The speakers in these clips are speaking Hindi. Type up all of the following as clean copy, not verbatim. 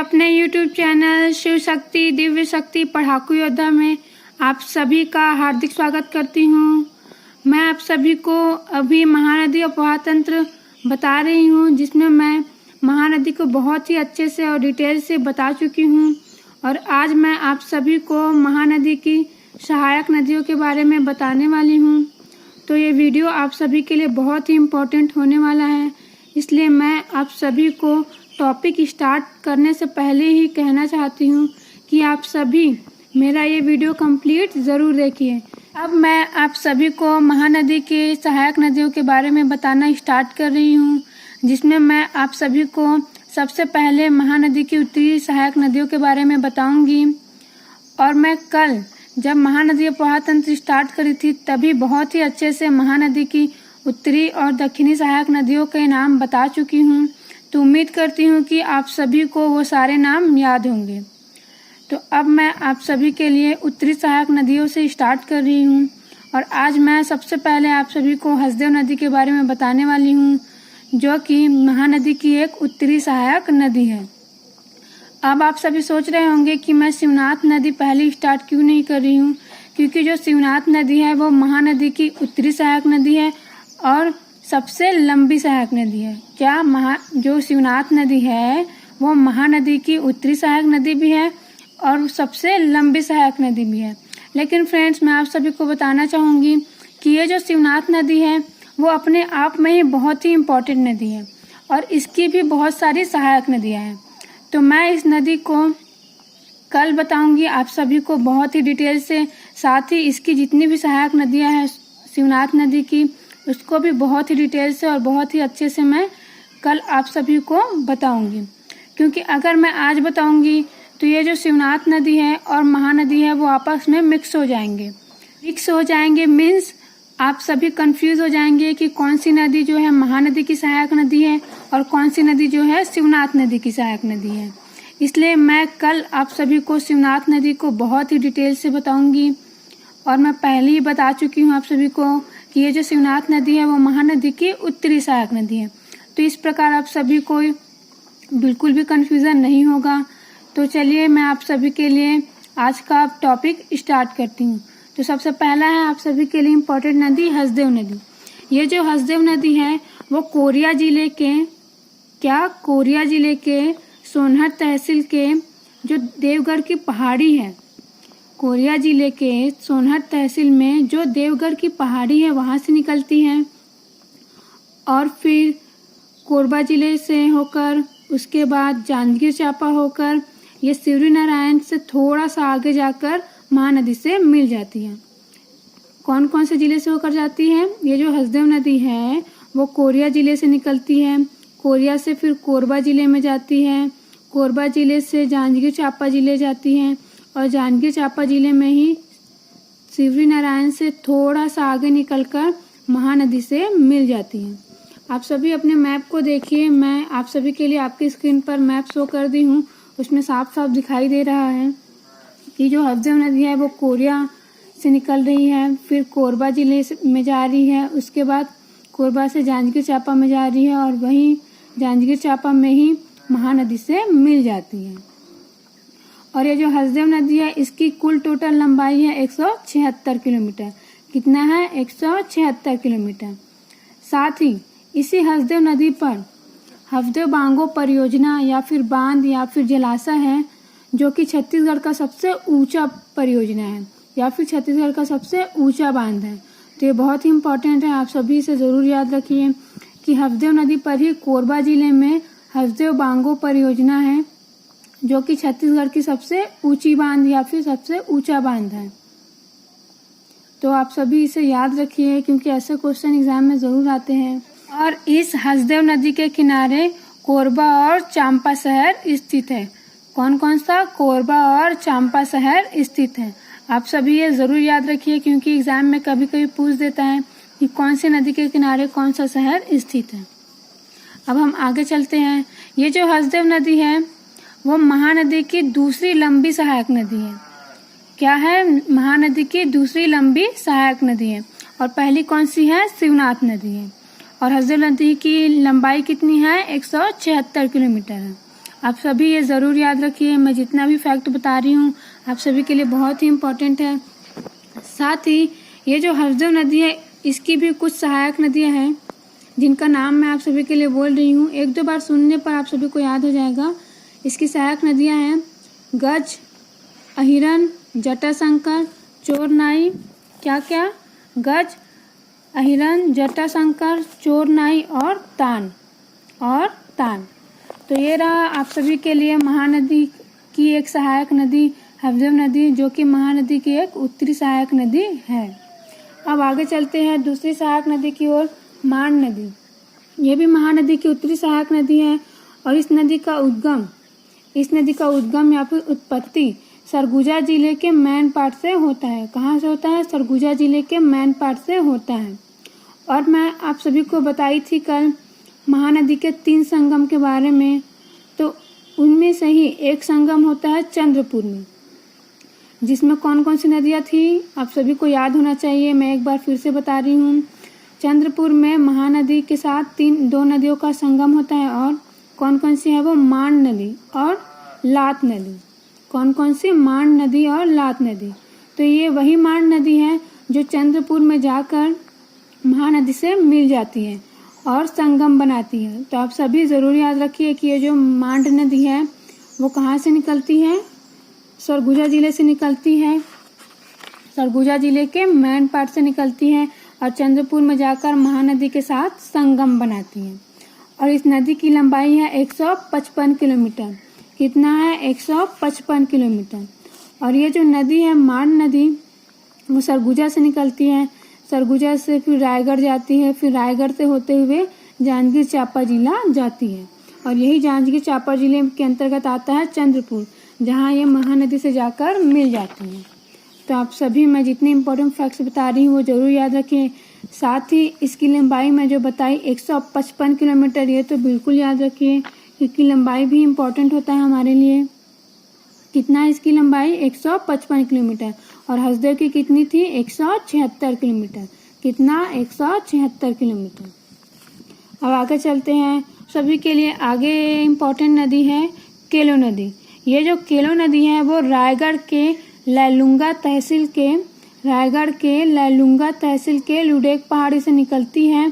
अपने YouTube चैनल शिव शक्ति दिव्य शक्ति पढ़ाकू योद्धा में आप सभी का हार्दिक स्वागत करती हूँ। मैं आप सभी को अभी महानदी अपवाह तंत्र बता रही हूँ, जिसमें मैं महानदी को बहुत ही अच्छे से और डिटेल से बता चुकी हूँ। और आज मैं आप सभी को महानदी की सहायक नदियों के बारे में बताने वाली हूँ। तो ये वीडियो आप सभी के लिए बहुत ही इम्पोर्टेंट होने वाला है, इसलिए मैं आप सभी को टॉपिक स्टार्ट करने से पहले ही कहना चाहती हूँ कि आप सभी मेरा ये वीडियो कंप्लीट ज़रूर देखिए। अब मैं आप सभी को महानदी के सहायक नदियों के बारे में बताना स्टार्ट कर रही हूँ, जिसमें मैं आप सभी को सबसे पहले महानदी की उत्तरी सहायक नदियों के बारे में बताऊंगी। और मैं कल जब महानदी अपवाह तंत्र स्टार्ट करी थी तभी बहुत ही अच्छे से महानदी की उत्तरी और दक्षिणी सहायक नदियों के नाम बता चुकी हूँ। तो उम्मीद करती हूँ कि आप सभी को वो सारे नाम याद होंगे। तो अब मैं आप सभी के लिए उत्तरी सहायक नदियों से स्टार्ट कर रही हूँ। और आज मैं सबसे पहले आप सभी को हसदेव नदी के बारे में बताने वाली हूँ, जो कि महानदी की एक उत्तरी सहायक नदी है। अब आप सभी सोच रहे होंगे कि मैं शिवनाथ नदी पहले स्टार्ट क्यों नहीं कर रही हूँ, क्योंकि जो शिवनाथ नदी है वो महानदी की उत्तरी सहायक नदी है और सबसे लंबी सहायक नदी है। क्या जो शिवनाथ नदी है वो महानदी की उत्तरी सहायक नदी भी है और सबसे लंबी सहायक नदी भी है। लेकिन फ्रेंड्स, मैं आप सभी को बताना चाहूँगी कि ये जो शिवनाथ नदी है वो अपने आप में ही बहुत ही इम्पोर्टेंट नदी है और इसकी भी बहुत सारी सहायक नदियाँ हैं। तो मैं इस नदी को कल बताऊंगी आप सभी को बहुत ही डिटेल से, साथ ही इसकी जितनी भी सहायक नदियाँ हैं शिवनाथ नदी की, उसको भी बहुत ही डिटेल से और बहुत ही अच्छे से मैं कल आप सभी को बताऊंगी। क्योंकि अगर मैं आज बताऊंगी तो ये जो शिवनाथ नदी है और महानदी है वो आपस में मिक्स हो जाएंगे मीन्स आप सभी कंफ्यूज हो जाएंगे कि कौन सी नदी जो है महानदी की सहायक नदी है और कौन सी नदी जो है शिवनाथ नदी की सहायक नदी है। इसलिए मैं कल आप सभी को शिवनाथ नदी को बहुत ही डिटेल से बताऊंगी। और मैं पहले ही बता चुकी हूँ आप सभी को कि ये जो शिवनाथ नदी है वो महानदी की उत्तरी सहायक नदी है। तो इस प्रकार आप सभी को बिल्कुल भी कंफ्यूजन नहीं होगा। तो चलिए मैं आप सभी के लिए आज का टॉपिक स्टार्ट करती हूँ। तो सबसे पहला है आप सभी के लिए इम्पोर्टेंट नदी हसदेव नदी। ये जो हसदेव नदी है वो कोरिया जिले के सोनहत तहसील के जो देवगढ़ की पहाड़ी है, कोरिया जिले के सोनहत तहसील में जो देवगढ़ की पहाड़ी है वहाँ से निकलती है और फिर कोरबा जिले से होकर उसके बाद जांजगीर चांपा होकर ये सिवरी नारायण से थोड़ा सा आगे जाकर महानदी से मिल जाती है। कौन कौन से जिले से होकर जाती है? ये जो हसदेव नदी है वो कोरिया जिले से निकलती है, कोरिया से फिर कोरबा जिले में जाती है, कोरबा जिले से जांजगीर चांपा जिले जाती है और जांजगीर चांपा जिले में ही सिवरी नारायण से थोड़ा सा आगे निकलकर महानदी से मिल जाती है। आप सभी अपने मैप को देखिए, मैं आप सभी के लिए आपकी स्क्रीन पर मैप शो कर दी हूँ। उसमें साफ साफ दिखाई दे रहा है कि जो हसदेव नदी है वो कोरिया से निकल रही है, फिर कोरबा जिले में जा रही है, उसके बाद कोरबा से जांजगीर चांपा में जा रही है और वहीं जांजगीर चांपा में ही महानदी से मिल जाती है। और ये जो हसदेव नदी है इसकी कुल टोटल लंबाई है 176 किलोमीटर। कितना है? 176 किलोमीटर। साथ ही इसी हसदेव नदी पर हसदेव बांगो परियोजना या फिर बांध या फिर जलाशय है, जो कि छत्तीसगढ़ का सबसे ऊंचा परियोजना है या फिर छत्तीसगढ़ का सबसे ऊंचा बांध है। तो ये बहुत ही इम्पोर्टेंट है, आप सभी इसे ज़रूर याद रखिए कि हसदेव नदी पर ही कोरबा जिले में हसदेव बांगो परियोजना है, जो कि छत्तीसगढ़ की सबसे ऊंची बांध या फिर सबसे ऊंचा बांध है। तो आप सभी इसे याद रखिए क्योंकि ऐसे क्वेश्चन एग्जाम में ज़रूर आते हैं। और इस हसदेव नदी के किनारे कोरबा और चांपा शहर स्थित है। कौन कौन सा? कोरबा और चांपा शहर स्थित है। आप सभी ये ज़रूर याद रखिए क्योंकि एग्जाम में कभी कभी पूछ देता है कि कौन सी नदी के किनारे कौन सा शहर स्थित है। अब हम आगे चलते हैं। ये जो हसदेव नदी है वो महानदी की दूसरी लंबी सहायक नदी है। क्या है? महानदी की दूसरी लंबी सहायक नदी है। और पहली कौन सी है? शिवनाथ नदी है। और हसदेव नदी की लंबाई कितनी है? 176 किलोमीटर है। आप सभी ये ज़रूर याद रखिए। मैं जितना भी फैक्ट बता रही हूँ आप सभी के लिए बहुत ही इम्पोर्टेंट है। साथ ही ये जो हरदो नदी है इसकी भी कुछ सहायक नदियाँ हैं जिनका नाम मैं आप सभी के लिए बोल रही हूँ। एक दो बार सुनने पर आप सभी को याद हो जाएगा। इसकी सहायक नदियाँ हैं गज, अहिरन, जटाशंकर, चोरनाई। क्या क्या? गज, अहिरन, जटाशंकर, चोरनाई और तान। तो ये रहा आप सभी के लिए महानदी की एक सहायक नदी हरदो नदी, जो कि महानदी की एक उत्तरी सहायक नदी है। अब आगे चलते हैं दूसरी सहायक नदी की ओर, मान नदी। ये भी महानदी की उत्तरी सहायक नदी है और इस नदी का उद्गम या फिर उत्पत्ति सरगुजा जिले के मैन पाट से होता है। कहाँ से होता है? सरगुजा जिले के मैन पाट से होता है। और मैं आप सभी को बताई थी कल महानदी के 3 संगम के बारे में, तो उनमें से ही एक संगम होता है चंद्रपुर में, जिसमें कौन कौन सी नदियाँ थी आप सभी को याद होना चाहिए। मैं एक बार फिर से बता रही हूँ। चंद्रपुर में महानदी के साथ 2 नदियों का संगम होता है और कौन कौन सी है वो? मान नदी और लात नदी। कौन कौन सी? मान नदी और लात नदी। तो ये वही मान नदी है जो चंद्रपुर में जाकर महानदी से मिल जाती है और संगम बनाती है। तो आप सभी ज़रूर याद रखिए कि ये जो मांड नदी है वो कहाँ से निकलती है? सरगुजा जिले से निकलती है। सरगुजा जिले के मैन पाट से निकलती है और चंद्रपुर में जाकर महानदी के साथ संगम बनाती है। और इस नदी की लंबाई है 155 किलोमीटर। कितना है? 155 किलोमीटर। और ये जो नदी है मान नदी वो सरगुजा से निकलती है। सरगुजा से फिर रायगढ़ जाती है, फिर रायगढ़ से होते हुए जांजगीर चांपा जिला जाती है। और यही जांजगीर चांपा जिले के अंतर्गत आता है चंद्रपुर, जहाँ ये महानदी से जाकर मिल जाती है। तो आप सभी मैं जितने इम्पोर्टेंट फैक्ट्स बता रही हूँ वो ज़रूर याद रखें। साथ ही इसकी लंबाई मैं जो बताई 155 किलोमीटर, ये तो बिल्कुल याद रखिए क्योंकि लंबाई भी इम्पोर्टेंट होता है हमारे लिए। कितना है इसकी लंबाई? 155 किलोमीटर। और हसदेव की कितनी थी? 176 किलोमीटर। कितना? 176 किलोमीटर। अब आगे चलते हैं। सभी के लिए आगे इम्पोर्टेंट नदी है केलो नदी। ये जो केलो नदी है वो रायगढ़ के लैलूंगा तहसील के लुडेक पहाड़ी से निकलती है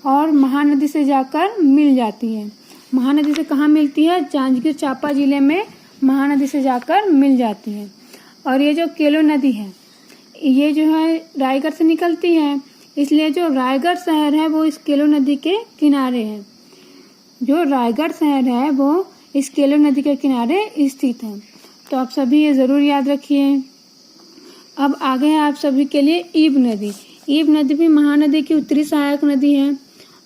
और महानदी से जाकर मिल जाती है। महानदी से कहाँ मिलती है? जांजगीर चांपा जिले में महानदी से जाकर मिल जाती है। और ये जो केलो नदी है ये जो है रायगढ़ से निकलती है, इसलिए जो रायगढ़ शहर है वो इस केलो नदी के किनारे है। जो रायगढ़ शहर है वो इस केलो नदी के किनारे स्थित है। तो आप सभी ये ज़रूर याद रखिए। अब आगे है आप सभी के लिए ईब नदी। ईब नदी भी महानदी की उत्तरी सहायक नदी है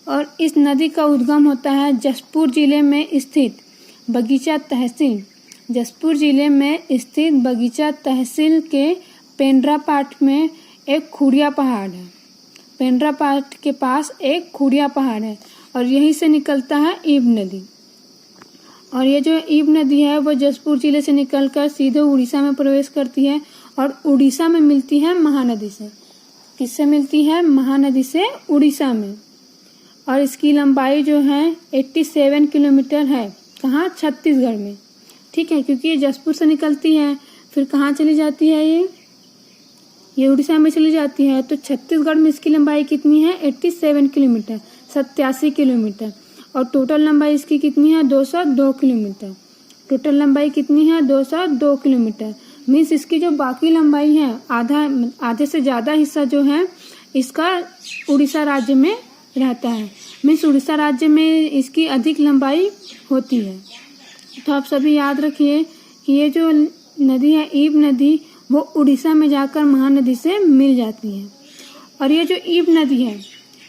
और इस नदी का उद्गम होता है जसपुर जिले में स्थित बगीचा तहसील। जसपुर जिले में स्थित बगीचा तहसील के पेंड्रा पाट में एक खुड़िया पहाड़ है। पेंड्रा पाट के पास एक खुड़िया पहाड़ है और यहीं से निकलता है ईब नदी। और ये जो ईब नदी है वो जसपुर जिले से निकलकर सीधे उड़ीसा में प्रवेश करती है और उड़ीसा में मिलती है महानदी से। किससे मिलती है? महानदी से उड़ीसा में। और इसकी लंबाई जो है 87 किलोमीटर है। कहाँ? छत्तीसगढ़ में। ठीक है, क्योंकि ये जसपुर से निकलती है फिर कहाँ चली जाती है? ये उड़ीसा में चली जाती है। तो छत्तीसगढ़ में इसकी लंबाई कितनी है? 87 किलोमीटर, 87 किलोमीटर। और टोटल लंबाई इसकी कितनी है? 202 किलोमीटर। टोटल लंबाई कितनी है? 202 किलोमीटर। मीन्स इसकी जो बाकी लंबाई है आधे से ज़्यादा हिस्सा जो है इसका उड़ीसा राज्य में रहता है। मीन्स उड़ीसा राज्य में इसकी अधिक लंबाई होती है। तो आप सभी याद रखिए कि ये जो नदी है ईब नदी वो उड़ीसा में जाकर महानदी से मिल जाती है। और ये जो ईब नदी है,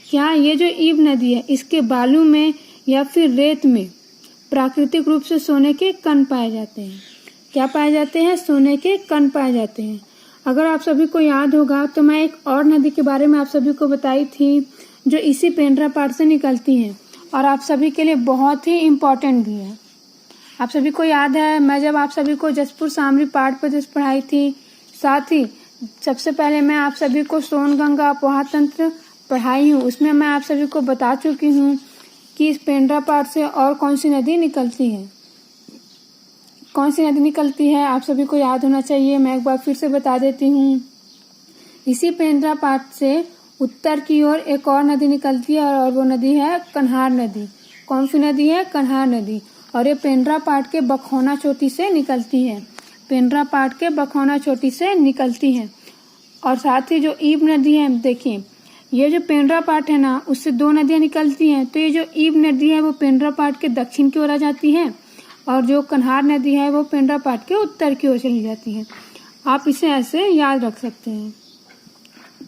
क्या ये जो ईब नदी है इसके बालू में या फिर रेत में प्राकृतिक रूप से सोने के कण पाए जाते हैं। क्या पाए जाते हैं? सोने के कण पाए जाते हैं। अगर आप सभी को याद होगा तो मैं एक और नदी के बारे में आप सभी को बताई थी जो इसी पेंड्रा पाट से निकलती है और आप सभी के लिए बहुत ही इम्पोर्टेंट भी है। आप सभी को याद है मैं जब आप सभी को जसपुर सामरी पाठ प्रदेश पढ़ाई थी, साथ ही सबसे पहले मैं आप सभी को सोनगंगा अपोहा तंत्र पढ़ाई हूँ, उसमें मैं आप सभी को बता चुकी हूँ कि इस पेंड्रा पाट से और कौन सी नदी निकलती है। कौन सी नदी निकलती है आप सभी को याद होना चाहिए। मैं एक बार फिर से बता देती हूँ। इसी पेंड्रा पाट से उत्तर की ओर एक और नदी निकलती है और वो नदी है कन्हार नदी। कौन सी नदी है? कन्हार नदी। और ये पेंड्रा पाट के बखौना चोटी से निकलती है। पेंड्रा पाट के बखौना चोटी से निकलती है। और साथ ही जो ईब नदी है, देखिए ये जो पेंड्रा पाट है ना, उससे दो नदियां निकलती हैं। तो ये जो ईब नदी है वो पेंड्रा पाट के दक्षिण की ओर आ जाती है और जो कन्हार नदी है वो पेंड्रा पाट के उत्तर की ओर चली जाती है। आप इसे ऐसे याद रख सकते हैं।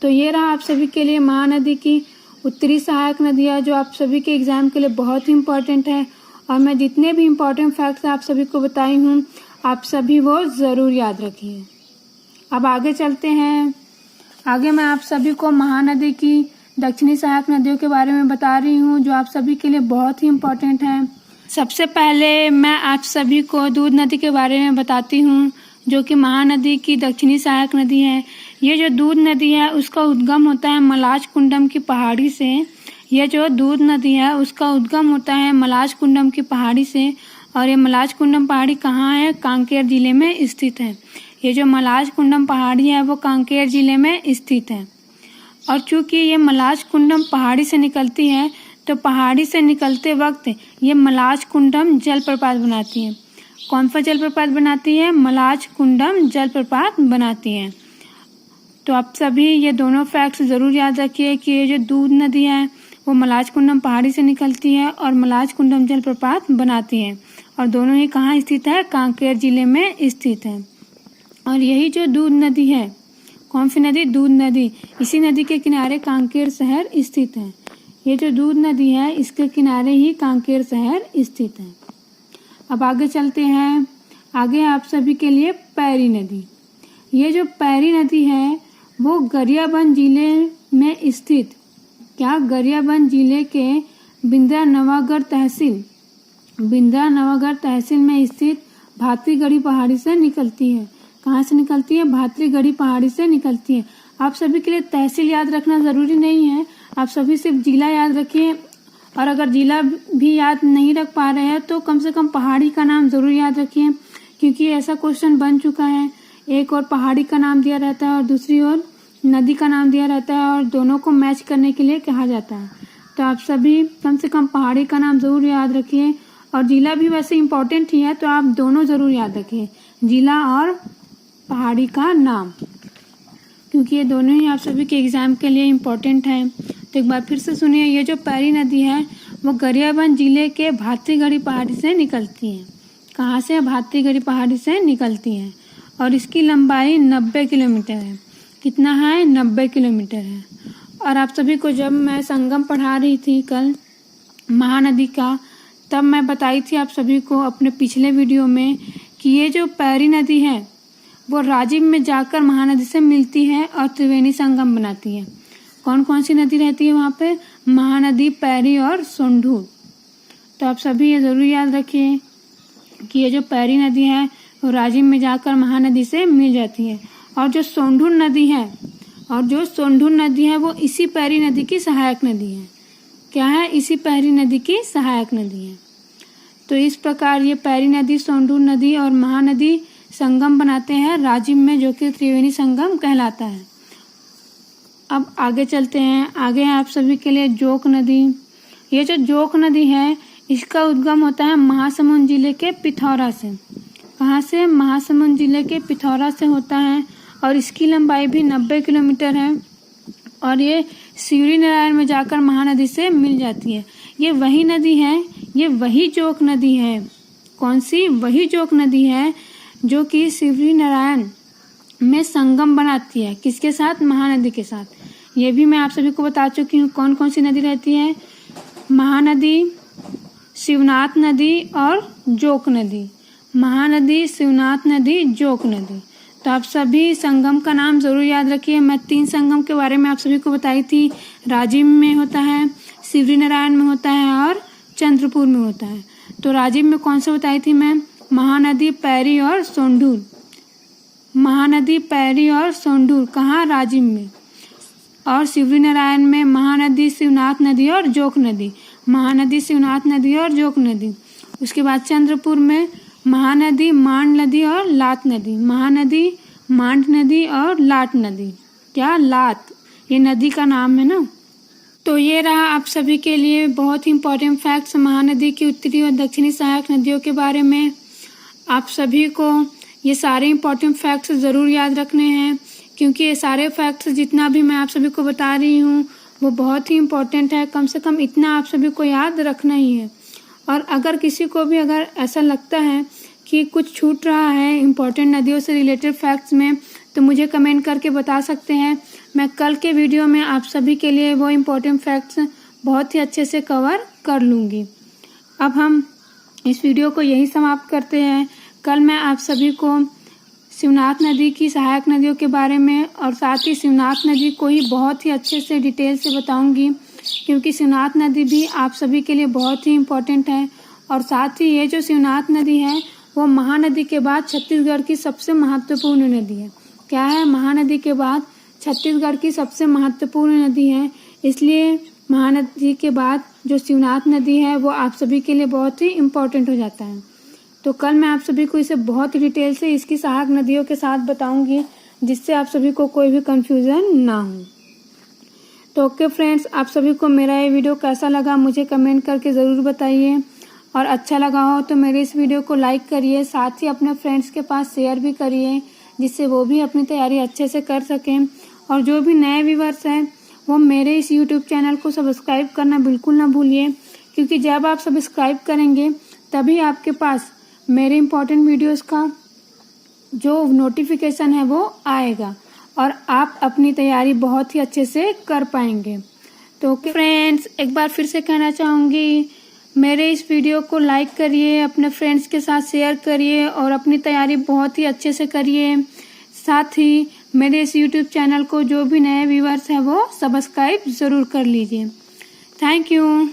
तो ये रहा आप सभी के लिए महानदी की उत्तरी सहायक नदियाँ, जो आप सभी के एग्जाम के लिए बहुत ही इम्पोर्टेंट है। और मैं जितने भी इम्पोर्टेंट फैक्ट्स आप सभी को बताई हूँ, आप सभी वो ज़रूर याद रखिए। अब आगे चलते हैं। आगे मैं आप सभी को महानदी की दक्षिणी सहायक नदियों के बारे में बता रही हूँ, जो आप सभी के लिए बहुत ही इम्पोर्टेंट है। सबसे पहले मैं आप सभी को दूध नदी के बारे में बताती हूँ, जो कि महानदी की दक्षिणी सहायक नदी है। ये जो दूध नदी है उसका उद्गम होता है मलाज कुंडम की पहाड़ी से। ये जो दूध नदी है उसका उद्गम होता है मलाज कुंडम की पहाड़ी से। और ये मलाज कुंडम पहाड़ी कहाँ है? कांकेर जिले में स्थित है। ये जो मलाज कुंडम पहाड़ी है वो कांकेर जिले में स्थित है। और चूंकि ये मलाज कुंडम पहाड़ी से निकलती है, तो पहाड़ी से निकलते वक्त ये मलाज कुंडम जलप्रपात बनाती है। कौन सा जलप्रपात बनाती है? मलाज कुंडम जलप्रपात बनाती है। तो आप सभी ये दोनों फैक्ट्स ज़रूर याद रखिए कि ये जो दूध नदी है वो मलाज कुंडम पहाड़ी से निकलती है और मलाज कुंडम जलप्रपात बनाती है। और दोनों ही कहाँ स्थित है? कांकेर जिले में स्थित है। और यही जो दूध नदी है, कौन सी नदी? दूध नदी। इसी नदी के किनारे कांकेर शहर स्थित है। ये जो दूध नदी है इसके किनारे ही कांकेर शहर स्थित है। अब आगे चलते हैं। आगे आप सभी के लिए पैरी नदी। ये जो पैरी नदी है वो गरियाबंद जिले में स्थित, क्या? गरियाबंद जिले के बिंद्रा नवागढ़ तहसील में स्थित भातरीगढ़ी पहाड़ी से निकलती है। कहाँ से निकलती है? भातरीगढ़ी पहाड़ी से निकलती है। आप सभी के लिए तहसील याद रखना ज़रूरी नहीं है, आप सभी सिर्फ जिला याद रखिए। और अगर जिला भी याद नहीं रख पा रहे हैं तो कम से कम पहाड़ी का नाम ज़रूर याद रखिए, क्योंकि ऐसा क्वेश्चन बन चुका है। एक और पहाड़ी का नाम दिया रहता है और दूसरी ओर नदी का नाम दिया रहता है और दोनों को मैच करने के लिए कहा जाता है। तो आप सभी कम से कम पहाड़ी का नाम ज़रूर याद रखिए। और जिला भी वैसे इम्पोर्टेंट ही है, तो आप दोनों ज़रूर याद रखिए, जिला और पहाड़ी का नाम, क्योंकि ये दोनों ही आप सभी के एग्ज़ाम के लिए इम्पोर्टेंट है। तो एक बार फिर से सुनिए। ये जो पैरी नदी है वो गरियाबंद जिले के भातरीगढ़ी पहाड़ी से निकलती है। कहाँ से? भातरीगढ़ी पहाड़ी से निकलती है। और इसकी लंबाई 90 किलोमीटर है। कितना है? 90 किलोमीटर है। और आप सभी को जब मैं संगम पढ़ा रही थी कल महानदी का, तब मैं बताई थी आप सभी को अपने पिछले वीडियो में कि ये जो पैरी नदी है वो राजिम में जाकर महानदी से मिलती है और त्रिवेणी संगम बनाती है। कौन कौन सी नदी रहती है वहाँ पे? महानदी, पैरी और सोंढूर। तो आप सभी ये ज़रूर याद रखिए कि ये जो पैरी नदी है वो राजिम में जाकर महानदी से मिल जाती है। और जो सोंढूर नदी है वो इसी पैरी नदी की सहायक नदी है। क्या है? इसी पैरी नदी की सहायक नदी है। तो इस प्रकार ये पैरी नदी, सोंढूर नदी और महानदी संगम बनाते हैं राजिम में, जो कि त्रिवेणी संगम कहलाता है। अब आगे चलते हैं। आगे है आप सभी के लिए जोक नदी। ये जो जोक नदी है इसका उद्गम होता है महासमुंद जिले के पिथौरा से। कहाँ से? महासमुंद जिले के पिथौरा से होता है। और इसकी लंबाई भी 90 किलोमीटर है। और ये शिवरी नारायण में जाकर महानदी से मिल जाती है। ये वही नदी है, ये वही जोक नदी है। कौन सी? वही जोक नदी है जो कि शिवरी नारायण में संगम बनाती है। किसके साथ? महानदी के साथ। ये भी मैं आप सभी को बता चुकी हूँ कौन कौन सी नदी रहती है। महानदी, शिवनाथ नदी और जोक नदी। महानदी, शिवनाथ नदी, जोक नदी। तो आप सभी संगम का नाम ज़रूर याद रखिए। मैं 3 संगम के बारे में आप सभी को बताई थी। राजिम में होता है, शिवरी नारायण में होता है और चंद्रपुर में होता है। तो राजिम में कौन सा बताई थी मैं? महानदी, पैरी और सोंढूर। महानदी, पैरी और सोंढूर कहाँ? राजिम में। और शिवरी नारायण में महानदी, शिवनाथ नदी और जोक नदी। महानदी, शिवनाथ नदी और जोक नदी। उसके बाद चंद्रपुर में महानदी, मांड नदी और लाट नदी। महानदी, मांड नदी और लाट नदी। क्या? लाट, ये नदी का नाम है ना। तो ये रहा आप सभी के लिए बहुत ही इम्पोर्टेंट फैक्ट्स महानदी की उत्तरी और दक्षिणी सहायक नदियों के बारे में। आप सभी को ये सारे इम्पोर्टेंट फैक्ट्स ज़रूर याद रखने हैं, क्योंकि ये सारे फैक्ट्स जितना भी मैं आप सभी को बता रही हूँ वो बहुत ही इम्पोर्टेंट है। कम से कम इतना आप सभी को याद रखना ही है। और अगर किसी को भी अगर ऐसा लगता है कि कुछ छूट रहा है इम्पोर्टेंट नदियों से रिलेटेड फैक्ट्स में, तो मुझे कमेंट करके बता सकते हैं। मैं कल के वीडियो में आप सभी के लिए वो इम्पोर्टेंट फैक्ट्स बहुत ही अच्छे से कवर कर लूँगी। अब हम इस वीडियो को यही समाप्त करते हैं। कल मैं आप सभी को शिवनाथ नदी की सहायक नदियों के बारे में और साथ ही शिवनाथ नदी को ही बहुत ही अच्छे से डिटेल से बताऊंगी, क्योंकि शिवनाथ नदी भी आप सभी के लिए बहुत ही इम्पोर्टेंट है। और साथ ही ये जो शिवनाथ नदी है वो महानदी के बाद छत्तीसगढ़ की सबसे महत्वपूर्ण नदी है। क्या है? महानदी के बाद छत्तीसगढ़ की सबसे महत्वपूर्ण नदी है। इसलिए महानदी के बाद जो शिवनाथ नदी है वो आप सभी के लिए बहुत ही इम्पोर्टेंट हो जाता है। तो कल मैं आप सभी को इसे बहुत ही डिटेल से इसकी सहायक नदियों के साथ बताऊंगी, जिससे आप सभी को कोई भी कंफ्यूजन ना हो। तो ओके फ्रेंड्स, आप सभी को मेरा ये वीडियो कैसा लगा मुझे कमेंट करके ज़रूर बताइए। और अच्छा लगा हो तो मेरे इस वीडियो को लाइक करिए, साथ ही अपने फ्रेंड्स के पास शेयर भी करिए, जिससे वो भी अपनी तैयारी अच्छे से कर सकें। और जो भी नए व्यूअर्स हैं वो मेरे इस यूट्यूब चैनल को सब्सक्राइब करना बिल्कुल ना भूलिए, क्योंकि जब आप सब्सक्राइब करेंगे तभी आपके पास मेरे इम्पोर्टेंट वीडियोस का जो नोटिफिकेशन है वो आएगा और आप अपनी तैयारी बहुत ही अच्छे से कर पाएंगे। तो ओके फ्रेंड्स, एक बार फिर से कहना चाहूँगी, मेरे इस वीडियो को लाइक करिए, अपने फ्रेंड्स के साथ शेयर करिए और अपनी तैयारी बहुत ही अच्छे से करिए। साथ ही मेरे इस यूट्यूब चैनल को जो भी नए व्यूअर्स हैं वो सब्सक्राइब ज़रूर कर लीजिए। Thank you.